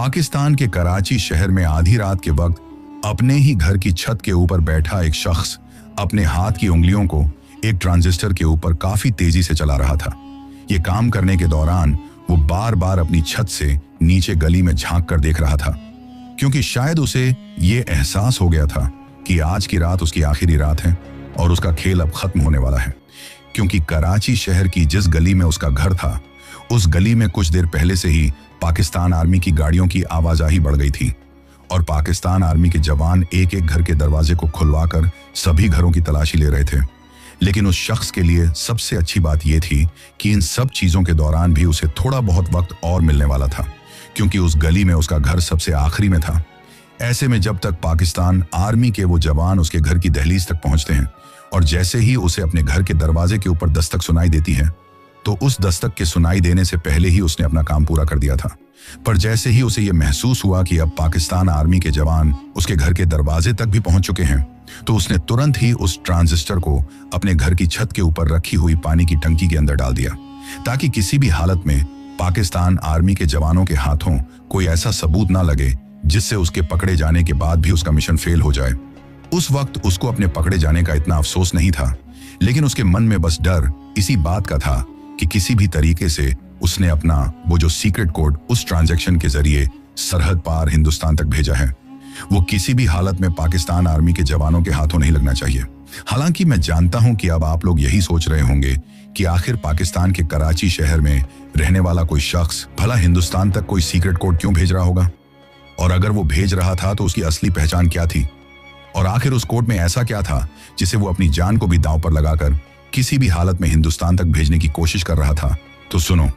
पाकिस्तान के कराची शहर में आधी रात के वक्त अपने ही घर की छत के ऊपर बैठा एक शख्स अपने हाथ की उंगलियों को एक ट्रांजिस्टर के ऊपर काफी तेजी से चला रहा था। ये काम करने के दौरान वो बार बार अपनी छत से नीचे गली में झांक कर देख रहा था, क्योंकि शायद उसे ये एहसास हो गया था कि आज की रात उसकी आखिरी रात है और उसका खेल अब खत्म होने वाला है। क्योंकि कराची शहर की जिस गली में उसका घर था, उस गली में कुछ देर पहले से ही पाकिस्तान आर्मी की गाड़ियों की आवाजाही बढ़ गई थी और पाकिस्तान आर्मी के जवान एक एक घर के दरवाजे को खुलवाकर सभी घरों की तलाशी ले रहे थे। लेकिन उस शख्स के लिए सबसे अच्छी बात यह थी कि इन सब चीजों के दौरान भी उसे थोड़ा बहुत वक्त और मिलने वाला था, क्योंकि उस गली में उसका घर सबसे आखिरी में था। ऐसे में जब तक पाकिस्तान आर्मी के वो जवान उसके घर की दहलीज तक पहुंचते हैं और जैसे ही उसे अपने घर के दरवाजे के ऊपर दस्तक सुनाई देती है, तो उस दस्तक के सुनाई देने से पहले ही उसने अपना काम पूरा कर दिया था। पर जैसे ही उसे यह महसूस हुआ कि अब पाकिस्तान आर्मी के जवान उसके घर के दरवाजे तक भी पहुंच चुके हैं, तो उसने तुरंत ही उस ट्रांजिस्टर को अपने घर की छत के ऊपर रखी हुई पानी की टंकी के अंदर डाल दिया, ताकि किसी भी हालत में पाकिस्तान आर्मी के जवानों के हाथों कोई ऐसा सबूत ना लगे जिससे उसके पकड़े जाने के बाद भी उसका मिशन फेल हो जाए। उस वक्त उसको अपने पकड़े जाने का इतना अफसोस नहीं था, लेकिन उसके मन में बस डर इसी बात का था कि किसी भी तरीके से उसने अपना वो जो सीक्रेट कोड उस ट्रांजैक्शन के जरिए सरहद पार हिंदुस्तान तक भेजा है, वो किसी भी हालत में पाकिस्तान आर्मी के जवानों के हाथों नहीं लगना चाहिए। हालांकि मैं जानता हूं कि अब आप लोग यही सोच रहे होंगे कि आखिर पाकिस्तान के कराची शहर में रहने वाला कोई शख्स भला हिंदुस्तान तक कोई सीक्रेट कोड क्यों भेज रहा होगा, और अगर वो भेज रहा था तो उसकी असली पहचान क्या थी, और आखिर उस कोड में ऐसा क्या था जिसे वो अपनी जान को भी दांव पर लगाकर किसी भी हालत में हिंदुस्तान तक भेजने की कोशिश कर रहा था। तो सुनो,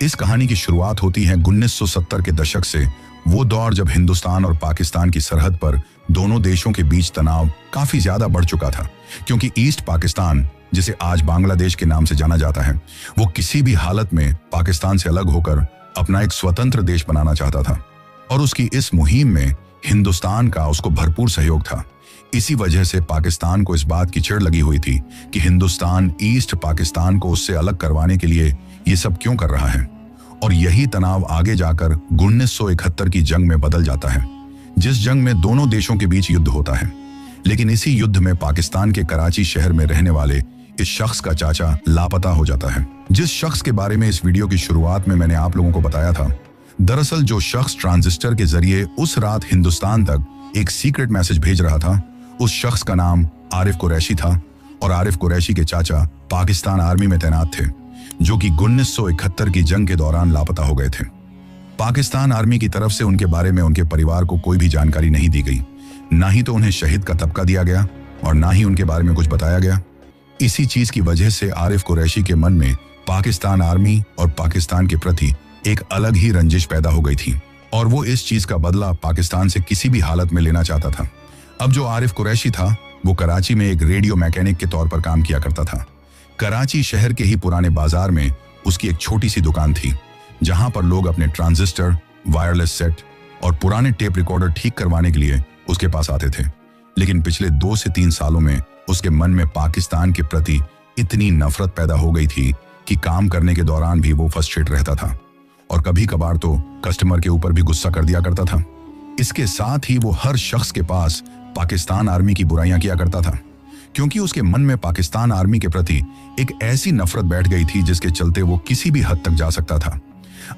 इस कहानी की शुरुआत होती है 1970 के दशक से, वो दौर जब हिंदुस्तान और पाकिस्तान की सरहद पर दोनों देशों के बीच तनाव काफी ज्यादा बढ़ चुका था, क्योंकि ईस्ट पाकिस्तान, जिसे आज बांग्लादेश के नाम से जाना जाता है, वो किसी भी हालत में पाकिस्तान से अलग होकर अपना एक स्वतंत्र देश बनाना चाहता था और उसकी इस मुहिम में हिंदुस्तान का उसको भरपूर सहयोग था। इसी वजह से पाकिस्तान को इस बात की चिढ़ लगी हुई थी कि हिंदुस्तान ईस्ट पाकिस्तान को उससे अलग करवाने के लिए ये सब क्यों कर रहा है, और यही तनाव आगे जाकर 1971 की जंग में बदल जाता है, जिस जंग में दोनों देशों के बीच युद्ध होता है। लेकिन इसी युद्ध में पाकिस्तान के कराची शहर में रहने वाले इस शख्स का चाचा लापता हो जाता है, जिस शख्स के बारे में इस वीडियो की शुरुआत में मैंने आप लोगों को बताया था। दरअसल जो शख्स ट्रांजिस्टर के जरिए उस रात हिंदुस्तान तक एक सीक्रेट मैसेज भेज रहा था, उस शख्स का नाम आरिफ कुरैशी था, और आरिफ कुरैशी के चाचा पाकिस्तान आर्मी में तैनात थे, जो कि 1971 की जंग के दौरान लापता हो गए थे। पाकिस्तान आर्मी की तरफ से उनके बारे में उनके परिवार को कोई भी जानकारी नहीं दी गई, ना ही तो उन्हें शहीद का तबका दिया गया और ना ही उनके बारे में कुछ बताया गया। इसी चीज की वजह से आरिफ कुरैशी के मन में पाकिस्तान आर्मी और पाकिस्तान के प्रति एक अलग ही रंजिश पैदा हो गई थी, और वो इस चीज का बदला पाकिस्तान से किसी भी हालत में लेना चाहता था। अब जो आरिफ कुरैशी था, वो कराची में एक रेडियो मैकेनिक के तौर पर काम किया करता था। कराची शहर के ही पुराने बाजार में उसकी एक छोटी सी दुकान थी, जहां पर लोग अपने ट्रांजिस्टर, वायरलेस सेट और पुराने टेप रिकॉर्डर ठीक करवाने के लिए उसके पास आते थे। लेकिन पिछले 2 से 3 सालों में उसके मन में पाकिस्तान के प्रति इतनी नफरत पैदा हो गई थी कि काम करने के दौरान भी वो फ्रस्ट्रेट रहता था और कभी कभार तो कस्टमर के ऊपर भी गुस्सा कर दिया करता था। इसके साथ ही वो हर शख्स के पास पाकिस्तान आर्मी की बुराइयां किया करता था, क्योंकि उसके मन में पाकिस्तान आर्मी के प्रति एक ऐसी नफरत बैठ गई थी जिसके चलते वो किसी भी हद तक जा सकता था।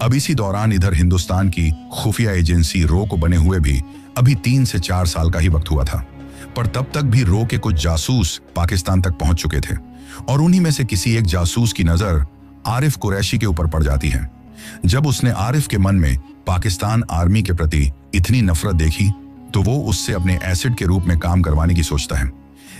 अब इसी दौरान इधर हिंदुस्तान की खुफिया एजेंसी रो को बने हुए भी अभी 3 से 4 साल का ही वक्त हुआ था, पर तब तक भी रो के कुछ जासूस पाकिस्तान तक पहुंच चुके थे, और उन्हीं में से किसी एक जासूस की नजर आरिफ कुरैशी के ऊपर पड़ जाती है। जब उसने आरिफ के मन में पाकिस्तान आर्मी के प्रति इतनी नफरत देखी, तो वो उससे अपने एसिड के रूप में काम करवाने की सोचता है।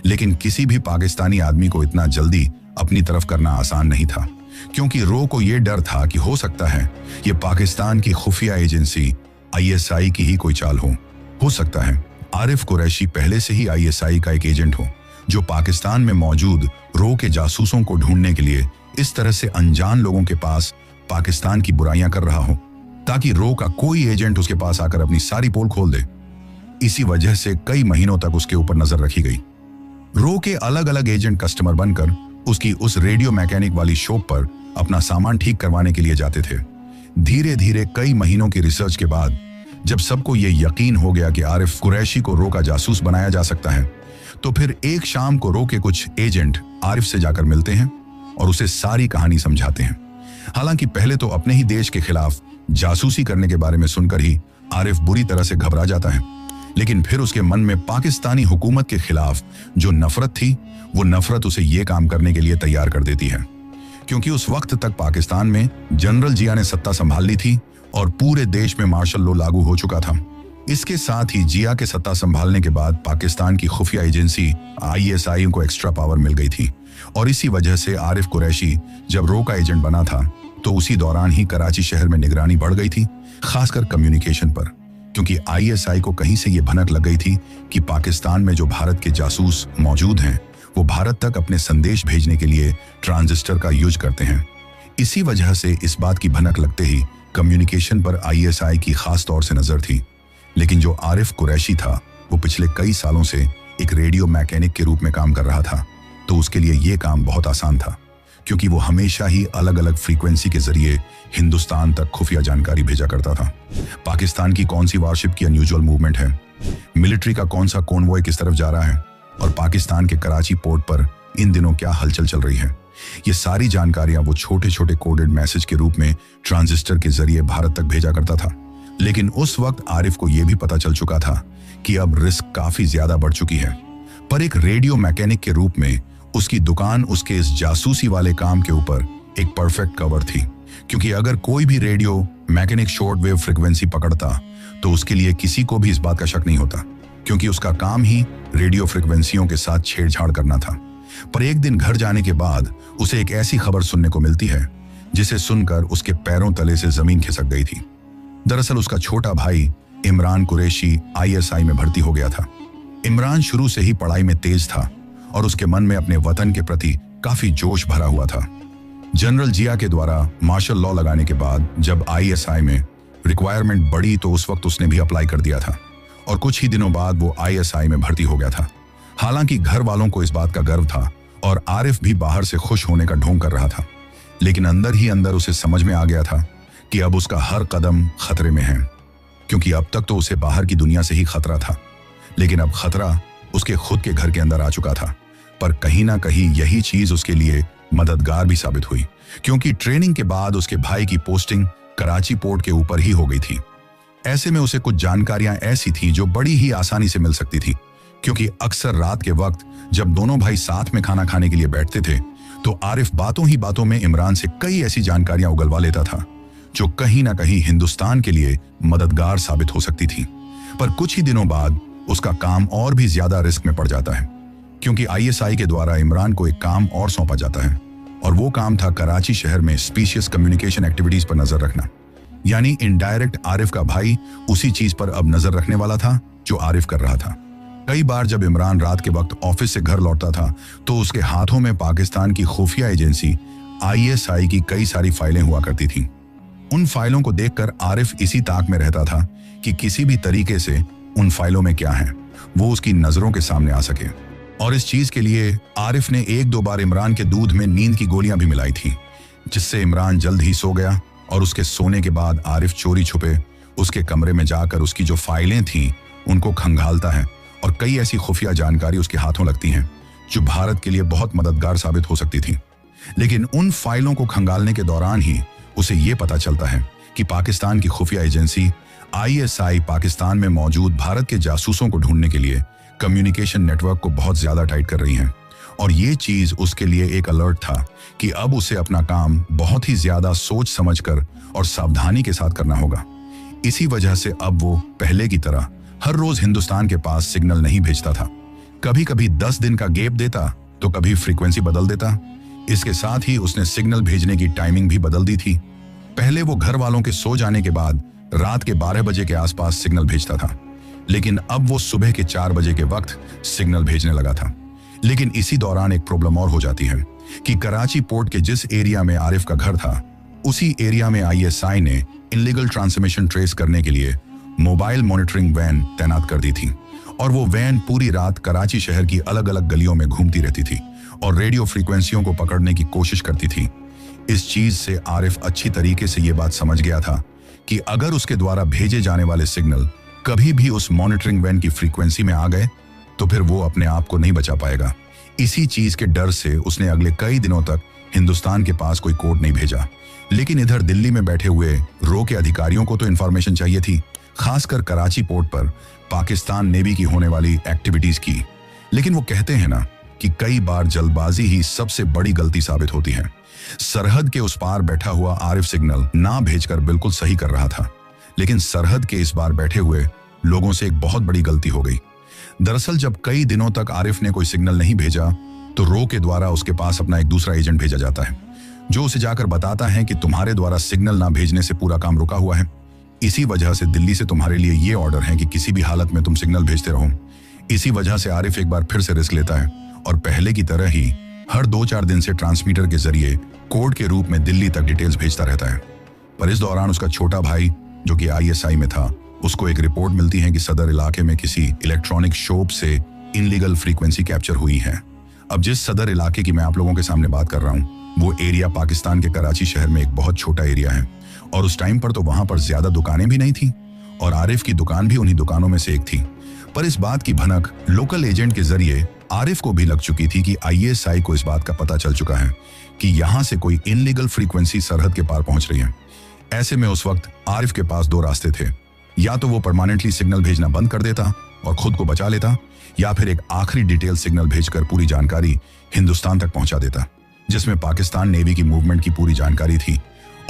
लेकिन किसी भी पाकिस्तानी आदमी को इतना जल्दी अपनी तरफ करना आसान नहीं था, क्योंकि रो को यह डर था कि हो सकता है ये पाकिस्तान की खुफिया एजेंसी ISI की ही कोई चाल हो सकता है आरिफ कुरैशी पहले से ही ISI का एक एजेंट हो, जो पाकिस्तान में मौजूद रो के जासूसों को ढूंढने के लिए इस तरह से अनजान लोगों के पास पाकिस्तान की बुराइयां कर रहा हो, ताकि रो का कोई एजेंट उसके पास आकर अपनी सारी पोल खोल दे। इसी वजह से कई महीनों तक उसके ऊपर नजर रखी गई। रो के अलग अलग एजेंट कस्टमर बनकर उसकी उस रेडियो मैकेनिक वाली शॉप पर अपना सामान ठीक करवाने के लिए जाते थे, धीरे धीरे कई महीनों की रिसर्च के बाद जब सबको ये यकीन हो गया कि आरिफ कुरैशी को रो का जासूस बनाया जा सकता है, तो फिर एक शाम को रो के कुछ एजेंट आरिफ से जाकर मिलते हैं और उसे सारी कहानी समझाते हैं। हालांकि पहले तो अपने ही देश के खिलाफ जासूसी करने के बारे में सुनकर ही आरिफ बुरी तरह से घबरा जाता है, लेकिन फिर उसके मन में पाकिस्तानी हुकूमत के खिलाफ जो नफरत थी, वो नफरत उसे ये काम करने के लिए तैयार कर देती है। क्योंकि उस वक्त तक पाकिस्तान में जनरल जिया ने सत्ता संभाल ली थी और पूरे देश में मार्शल लॉ लागू हो चुका था। इसके साथ ही जिया के सत्ता संभालने के बाद पाकिस्तान की खुफिया एजेंसी ISI को एक्स्ट्रा पावर मिल गई थी और इसी वजह से आरिफ कुरैशी जब रो का एजेंट बना था तो उसी दौरान ही कराची शहर में निगरानी बढ़ गई थी, खासकर कम्युनिकेशन पर, क्योंकि ISI को कहीं से ये भनक लग गई थी कि पाकिस्तान में जो भारत के जासूस मौजूद हैं वो भारत तक अपने संदेश भेजने के लिए ट्रांजिस्टर का यूज करते हैं। इसी वजह से इस बात की भनक लगते ही कम्युनिकेशन पर ISI की खास तौर से नजर थी। लेकिन जो आरिफ कुरैशी था वो पिछले कई सालों से एक रेडियो मैकेनिक के रूप में काम कर रहा था, तो उसके लिए ये काम बहुत आसान था, क्योंकि वो हमेशा ही अलग अलग फ्रीक्वेंसी के जरिए हिंदुस्तान तक खुफिया जानकारी भेजा करता था। पाकिस्तान की कौन सी वारशिप की अनयूजुअल मूवमेंट है, मिलिट्री का कौन सा कॉन्वॉय किस तरफ जा रहा है और पाकिस्तान के कराची पोर्ट पर इन दिनों क्या हलचल चल रही है, ये सारी जानकारियां वो छोटे छोटे कोडेड मैसेज के रूप में ट्रांजिस्टर के जरिए भारत तक भेजा करता था। लेकिन उस वक्त आरिफ को यह भी पता चल चुका था कि अब रिस्क काफी ज्यादा बढ़ चुकी है, पर एक रेडियो मैकेनिक के रूप में उसकी दुकान उसके इस जासूसी वाले काम के ऊपर एक परफेक्ट कवर थी, क्योंकि अगर कोई भी radio mechanic short wave frequency पकड़ता तो उसके लिए किसी को भी इस बात का शक नहीं होता, क्योंकि उसका काम ही रेडियो फ्रिक्वेंसियों के साथ छेड़छाड़ करना था। पर एक दिन घर जाने के बाद उसे एक ऐसी खबर सुनने को मिलती है जिसे सुनकर उसके पैरों तले से जमीन खिसक गई थी। दरअसल उसका छोटा भाई इमरान कुरैशी ISI में भर्ती हो गया था। इमरान शुरू से ही पढ़ाई में तेज था और उसके मन में अपने वतन के प्रति काफी जोश भरा हुआ था। जनरल जिया के द्वारा मार्शल लॉ लगाने के बाद जब ISI में रिक्वायरमेंट बढ़ी तो उस वक्त उसने भी अप्लाई कर दिया था और कुछ ही दिनों बाद वो ISI में भर्ती हो गया था। हालांकि घर वालों को इस बात का गर्व था और आरिफ भी बाहर से खुश होने का ढोंग कर रहा था, लेकिन अंदर ही अंदर उसे समझ में आ गया था कि अब उसका हर कदम खतरे में है, क्योंकि अब तक तो उसे बाहर की दुनिया से ही खतरा था, लेकिन अब खतरा उसके खुद के घर के अंदर आ चुका था। पर कहीं ना कहीं यही चीज उसके लिए मददगार भी साबित हुई, क्योंकि ट्रेनिंग के बाद उसके भाई की पोस्टिंग कराची पोर्ट के ऊपर ही हो गई थी। ऐसे में उसे कुछ जानकारियां ऐसी थी जो बड़ी ही आसानी से मिल सकती थी, क्योंकि अक्सर रात के वक्त जब दोनों भाई साथ में खाना खाने के लिए बैठते थे तो आरिफ बातों ही बातों में इमरान से कई ऐसी जानकारियां उगलवा लेता था जो कहीं ना कहीं हिंदुस्तान के लिए मददगार साबित हो सकती थी। पर कुछ ही दिनों बाद उसका काम और भी ज्यादा रिस्क में पड़ जाता है, क्योंकि ISI के द्वारा इमरान को एक काम और सौंपा जाता है और वो काम था कराची शहर में स्पीशियस कम्युनिकेशन एक्टिविटीज पर नजर रखना। यानी इनडायरेक्ट आरिफ का भाई उसी चीज पर अब नजर रखने वाला था जो आरिफ कर रहा था। कई बार जब इमरान रात के वक्त ऑफिस से घर लौटता था तो उसके हाथों में पाकिस्तान की खुफिया एजेंसी ISI की कई सारी फाइलें हुआ करती थी। उन फाइलों को देखकर आरिफ इसी ताक में रहता था कि किसी भी तरीके से उन फाइलों में क्या है वो उसकी नजरों के सामने आ सके, और इस चीज के लिए आरिफ ने एक दो बार इमरान के दूध में नींद की गोलियां भी मिलाई थी, जिससे इमरान जल्द ही सो गया और उसके सोने के बाद आरिफ चोरी छुपे उसके कमरे में जाकर उसकी जो फाइलें थीं उनको खंगालता है और कई ऐसी खुफिया जानकारी उसके हाथों लगती हैं जो भारत के लिए बहुत मददगार साबित हो सकती थी। लेकिन उन फाइलों को खंगालने के दौरान ही उसे ये पता चलता है कि पाकिस्तान की खुफिया एजेंसी ISI पाकिस्तान में मौजूद भारत के जासूसों को ढूंढने के लिए कम्युनिकेशन नेटवर्क को बहुत ज्यादा टाइट कर रही है, और ये चीज उसके लिए एक अलर्ट था कि अब उसे अपना काम बहुत ही ज्यादा सोच समझकर और सावधानी के साथ करना होगा। इसी वजह से अब वो पहले की तरह हर रोज हिंदुस्तान के पास सिग्नल नहीं भेजता था, कभी कभी 10 दिन का गैप देता तो कभी फ्रीक्वेंसी बदल देता। इसके साथ ही उसने सिग्नल भेजने की टाइमिंग भी बदल दी थी। पहले वो घर वालों के सो जाने के बाद रात के 12 बजे के आसपास सिग्नल भेजता था, लेकिन अब वो सुबह के 4 बजे के वक्त सिग्नल भेजने लगा था। लेकिन इसी दौरान एक प्रॉब्लम और हो जाती है कि कराची पोर्ट के जिस एरिया में आरिफ का घर था उसी एरिया में ISI ने इनलीगल ट्रांसमिशन ट्रेस करने के लिए मोबाइल मॉनिटरिंग वैन तैनात कर दी थी, और वो वैन पूरी रात कराची शहर की अलग अलग गलियों में घूमती रहती थी और रेडियो फ्रीक्वेंसियों को पकड़ने की कोशिश करती थी। इस चीज से आरिफ अच्छी तरीके से यह बात समझ गया था कि अगर उसके द्वारा भेजे जाने वाले सिग्नल कभी भी उस मॉनिटरिंग वैन की फ्रीक्वेंसी में आ गए तो फिर वो अपने आप को नहीं बचा पाएगा। इसी चीज के डर से उसने अगले कई दिनों तक हिंदुस्तान के पास कोई कोड नहीं भेजा। लेकिन इधर दिल्ली में बैठे हुए रो के अधिकारियों को तो इंफॉर्मेशन चाहिए थी, खासकर कराची पोर्ट पर पाकिस्तान नेवी की होने वाली एक्टिविटीज की। लेकिन वो कहते हैं ना कि कई बार जल्दबाजी ही सबसे बड़ी गलती साबित होती है। सरहद के उस पार बैठा हुआ आरिफ सिग्नल ना भेजकर बिल्कुल सही कर रहा था, लेकिन सरहद के इस बार बैठे हुए लोगों से एक बहुत बड़ी गलती हो गई। दरअसल जब कई दिनों तक आरिफ ने कोई सिग्नल नहीं भेजा तो रो के द्वारा उसके पास अपना एक दूसरा एजेंट भेजा जाता है, जो उसे जाकर बताता है कि तुम्हारे द्वारा सिग्नल ना भेजने से पूरा काम रुका हुआ है। इसी वजह से दिल्ली से तुम्हारे लिए ये ऑर्डर है कि किसी भी हालत में तुम सिग्नल भेजते रहो। इसी वजह से आरिफ एक बार फिर से रिस्क लेता है और पहले की तरह ही हर 2-4 दिन से ट्रांसमीटर के जरिए कोड के रूप में दिल्ली तक डिटेल्स भेजता रहता है। पर इस दौरान उसका छोटा भाई जो कि ISI में था, उसको एक रिपोर्ट मिलती है कि सदर इलाके में किसी इलेक्ट्रॉनिक शॉप से इनलीगल फ्रीक्वेंसी कैप्चर हुई है। अब जिस सदर इलाके की मैं आप लोगों के सामने बात कर रहा हूँ वो एरिया पाकिस्तान के कराची शहर में एक बहुत छोटा एरिया है और उस टाइम पर तो वहां पर ज्यादा दुकानें भी नहीं थी और आरिफ की दुकान भी उन्हीं दुकानों में से एक थी। पर इस बात की भनक लोकल एजेंट के जरिए आरिफ को भी लग चुकी थी कि ISI को इस बात का पता चल चुका है कि यहां से कोई इनलीगल फ्रीक्वेंसी सरहद के पार पहुंच रही है। ऐसे में उस वक्त आरिफ के पास 2 रास्ते थे, या तो वो परमानेंटली सिग्नल भेजना बंद कर देता और खुद को बचा लेता, या फिर एक आखिरी डिटेल सिग्नल भेजकर पूरी जानकारी हिंदुस्तान तक पहुंचा देता, जिसमें पाकिस्तान नेवी की मूवमेंट की पूरी जानकारी थी।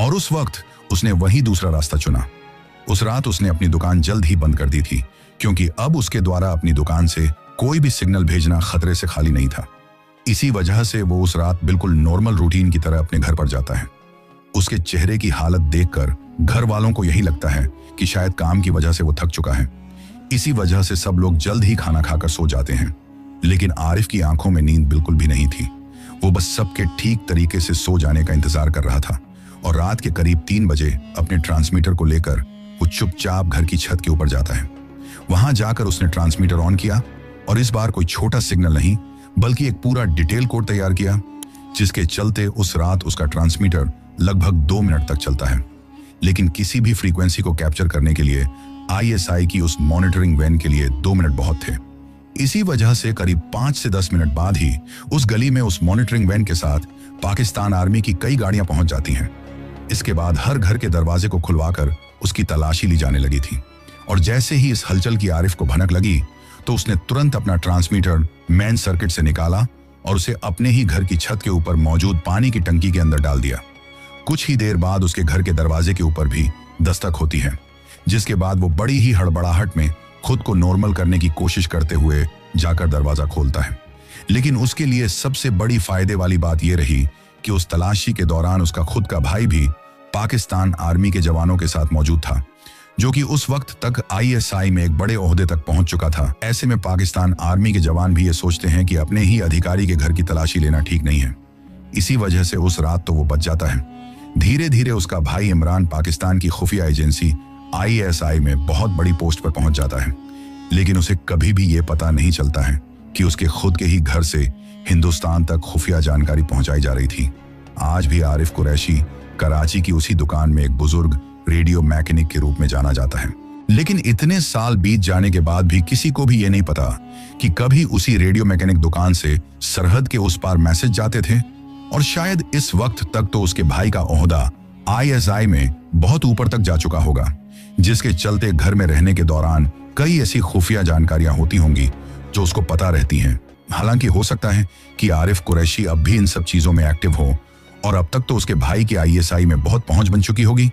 और उस वक्त उसने वही दूसरा रास्ता चुना। उस रात उसने अपनी दुकान जल्द ही बंद कर दी थी, क्योंकि अब उसके द्वारा अपनी दुकान से कोई भी सिग्नल भेजना खतरे से खाली नहीं था। इसी वजह से वो उस रात बिल्कुल नॉर्मल रूटीन की तरह अपने घर पर जाता है। उसके चेहरे की हालत देखकर घर वालों को यही लगता है कि शायद काम की वजह से वो थक चुका है। इसी वजह से सब लोग जल्द ही खाना खाकर सो जाते हैं, लेकिन आरिफ की आंखों में नींद बिल्कुल भी नहीं थी। वो बस सबके ठीक तरीके से सो जाने का इंतजार कर रहा था और रात के करीब 3 बजे अपने ट्रांसमीटर को लेकर वो चुपचाप घर की छत के ऊपर जाता है। वहां जाकर उसने ट्रांसमीटर ऑन किया और इस बार कोई छोटा सिग्नल नहीं बल्कि एक पूरा डिटेल कोड तैयार किया, जिसके चलते उस रात उसका ट्रांसमीटर लगभग 2 मिनट तक चलता है। लेकिन किसी भी फ्रीक्वेंसी को कैप्चर करने के लिए ISI की उस मॉनिटरिंग वैन के लिए 2 मिनट बहुत थे। इसी वजह से करीब 5 से 10 मिनट बाद ही उस गली में उस मॉनिटरिंग वैन के साथ पाकिस्तान आर्मी की कई गाड़ियां पहुंच जाती हैं। इसके बाद हर घर के दरवाजे को खुलवाकर उसकी तलाशी ली जाने लगी थी और जैसे ही इस हलचल की आरिफ को भनक लगी तो उसने तुरंत अपना ट्रांसमीटर मेन सर्किट से निकाला और उसे अपने ही घर की छत के ऊपर मौजूद पानी की टंकी के अंदर डाल दिया। कुछ ही देर बाद उसके घर के दरवाजे के ऊपर भी दस्तक होती है, जिसके बाद वो बड़ी ही हड़बड़ाहट में खुद को नॉर्मल करने की कोशिश करते हुए जाकर दरवाजा खोलता है। लेकिन उसके लिए सबसे बड़ी फायदे वाली बात यह रही कि उस तलाशी के दौरान उसका खुद का भाई भी पाकिस्तान आर्मी के जवानों के साथ मौजूद था, जो कि उस वक्त तक ISI में एक बड़े ओहदे तक पहुंच चुका था। ऐसे में पाकिस्तान आर्मी के जवान भी ये सोचते हैं कि अपने ही अधिकारी के घर की तलाशी लेना ठीक नहीं है। इसी वजह से उस रात तो वो बच जाता है। धीरे धीरे उसका भाई इमरान पाकिस्तान की खुफिया एजेंसी ISI में बहुत बड़ी पोस्ट पर पहुंच जाता है, लेकिन उसे कभी भी ये पता नहीं चलता है कि उसके खुद के ही घर से हिंदुस्तान तक खुफिया जानकारी पहुंचाई जा रही थी। आज भी आरिफ कुरैशी कराची की उसी दुकान में एक बुजुर्ग रेडियो मैकेनिक के रूप में जाना जाता है। लेकिन इतने साल बीत जाने के बाद भी किसी को भी ये नहीं पता कि कभी उसी रेडियो मैकेनिक दुकान से सरहद के उस पार मैसेज जाते थे, और शायद इस वक्त तक तो उसके भाई का ओहदा ISI में बहुत ऊपर तक जा चुका होगा, जिसके चलते घर में रहने के दौरान कई ऐसी खुफिया जानकारियां होती होंगी जो उसको पता रहती हैं। हालांकि हो सकता है कि आरिफ कुरैशी अब भी इन सब चीजों में एक्टिव हो और अब तक तो उसके भाई की ISI में बहुत पहुंच बन चुकी होगी,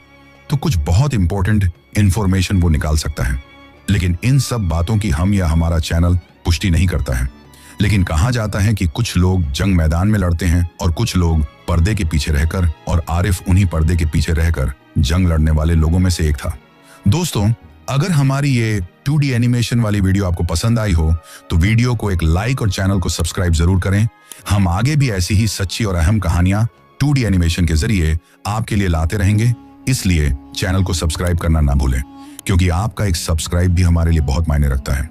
तो कुछ बहुत इंपॉर्टेंट इंफॉर्मेशन वो निकाल सकता है। लेकिन इन सब बातों की हम या हमारा चैनल पुष्टि नहीं करता है। लेकिन कहा जाता है कि कुछ लोग जंग मैदान में लड़ते हैं और कुछ लोग पर्दे के पीछे रहकर, और आरिफ उन्हीं पर्दे के पीछे रहकर जंग लड़ने वाले लोगों में से एक था। दोस्तों, अगर हमारी ये 2D एनिमेशन वाली वीडियो आपको पसंद आई हो तो वीडियो को एक लाइक और चैनल को सब्सक्राइब जरूर करें। हम आगे भी ऐसी ही सच्ची और अहम कहानियां 2D एनिमेशन के जरिए आपके लिए लाते रहेंगे, इसलिए चैनल को सब्सक्राइब करना ना भूलें, क्योंकि आपका एक सब्सक्राइब भी हमारे लिए बहुत मायने रखता है।